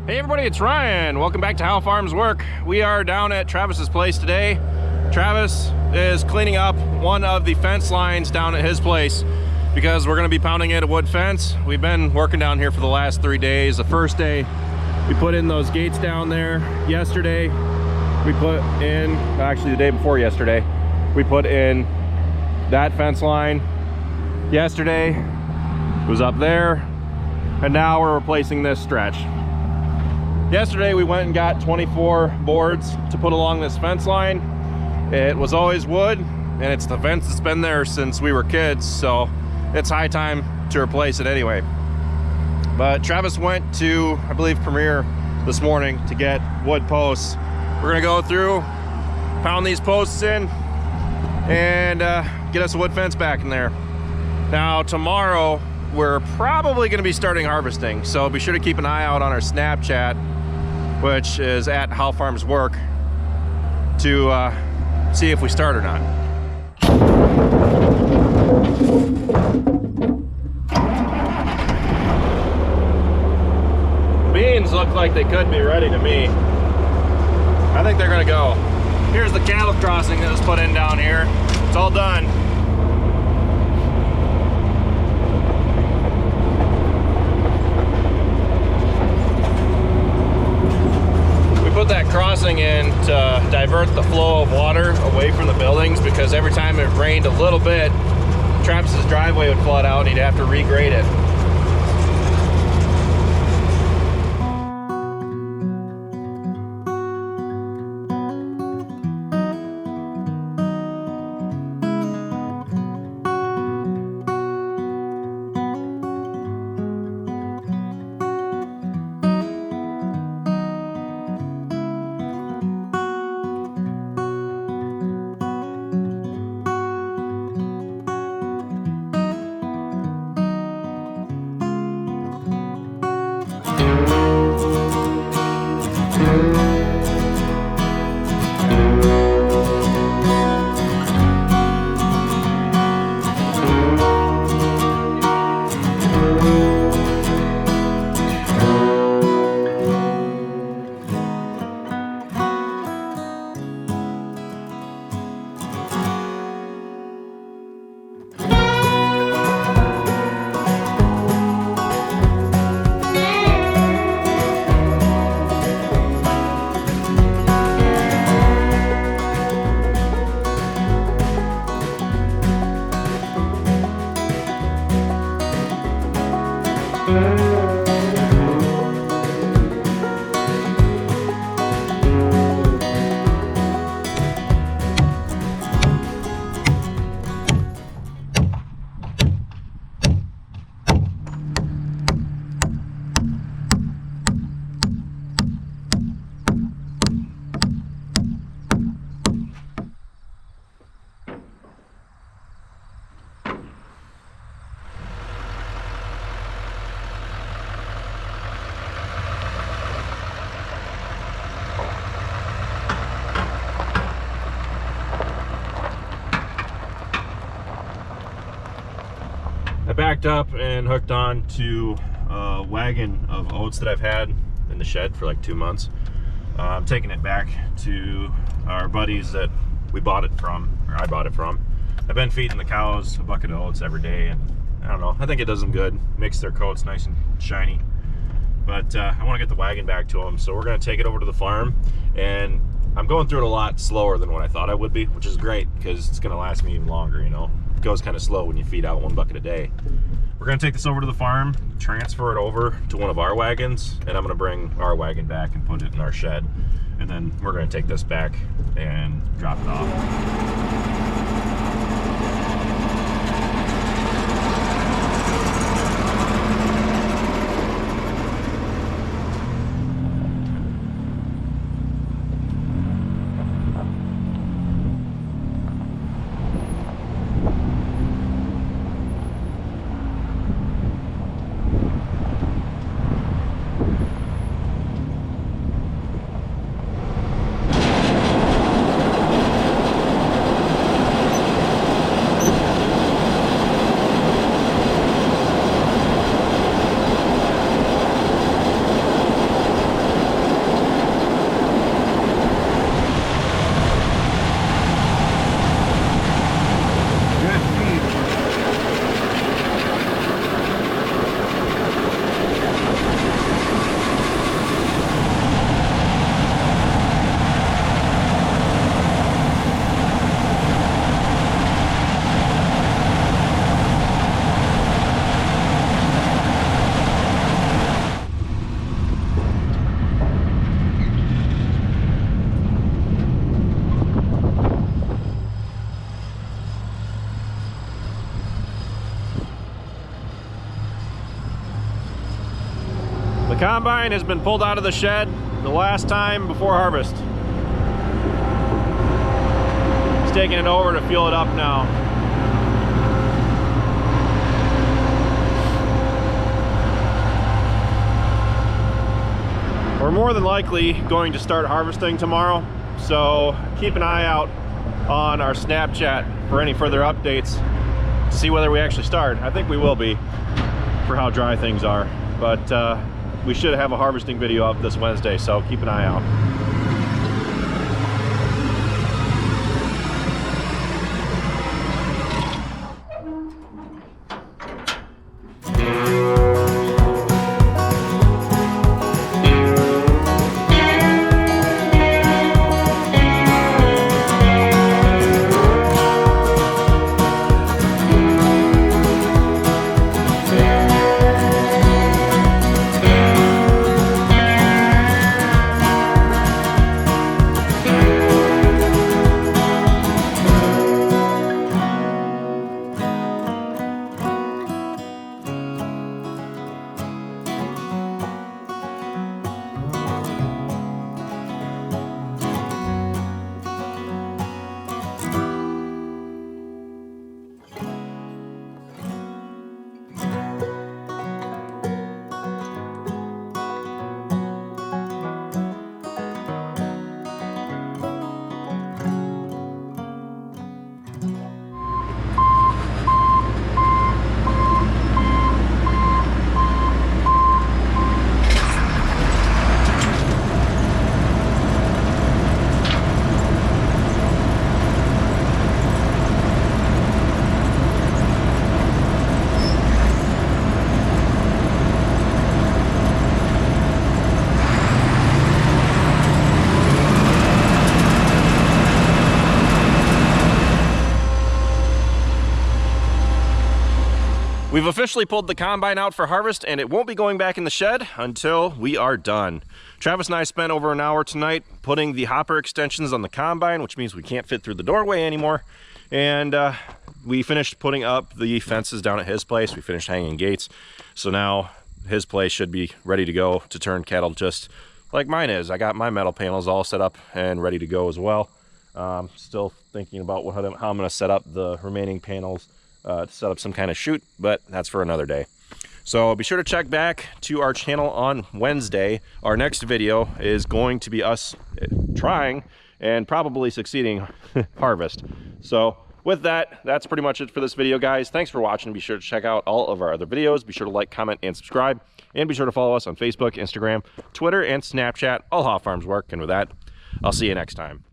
Hey everybody, it's Ryan. Welcome back to How Farms Work. We are down at Travis's place today. Travis is cleaning up one of the fence lines down at his place because we're going to be pounding in a wood fence. We've been working down here for the last 3 days. The first day we put in those gates down there. Yesterday we put in, actually the day before yesterday, we put in that fence line. Yesterday was up there, and now we're replacing this stretch. Yesterday we went and got 24 boards to put along this fence line. It was always wood, and it's the fence that's been there since we were kids, so it's high time to replace it anyway. But Travis went to, I believe, Premier this morning to get wood posts. We're gonna go through, pound these posts in, and get us a wood fence back in there. Now tomorrow we're probably gonna be starting harvesting, so be sure to keep an eye out on our Snapchat, which is at How Farms Work, to see if we start or not. Beans look like they could be ready to me. I think they're gonna go. Here's the cattle crossing that was put in down here. It's all done. Put that crossing in to divert the flow of water away from the buildings, because every time it rained a little bit, Travis's driveway would flood out and he'd have to regrade it. I backed up and hooked on to a wagon of oats that I've had in the shed for like 2 months. I'm taking it back to our buddies that we bought it from, or I bought it from. I've been feeding the cows a bucket of oats every day, and I don't know, I think it does them good. Makes their coats nice and shiny. But I want to get the wagon back to them, so we're going to take it over to the farm, and I'm going through it a lot slower than what I thought I would be, which is great because it's going to last me even longer, you know. It goes kind of slow when you feed out 1 bucket a day. We're going to take this over to the farm, transfer it over to one of our wagons, and I'm going to bring our wagon back and put it in our shed. And then we're going to take this back and drop it off. Combine has been pulled out of the shed the last time before harvest. He's taking it over to fuel it up now. We're more than likely going to start harvesting tomorrow, so keep an eye out on our Snapchat for any further updates to see whether we actually start. I think we will be, for how dry things are, but we should have a harvesting video up this Wednesday, so keep an eye out. We've officially pulled the combine out for harvest, and it won't be going back in the shed until we are done. Travis and I spent over an hour tonight putting the hopper extensions on the combine, which means we can't fit through the doorway anymore. And we finished putting up the fences down at his place. We finished hanging gates. So now his place should be ready to go to turn cattle just like mine is. I got my metal panels all set up and ready to go as well. Still thinking about how I'm going to set up the remaining panels to set up some kind of chute, but that's for another day. So be sure to check back to our channel on Wednesday. Our next video is going to be us trying and probably succeeding harvest. So with that, that's pretty much it for this video, guys. Thanks for watching. Be sure to check out all of our other videos. Be sure to like, comment, and subscribe. And be sure to follow us on Facebook, Instagram, Twitter, and Snapchat. All How Farms Work. And with that, I'll see you next time.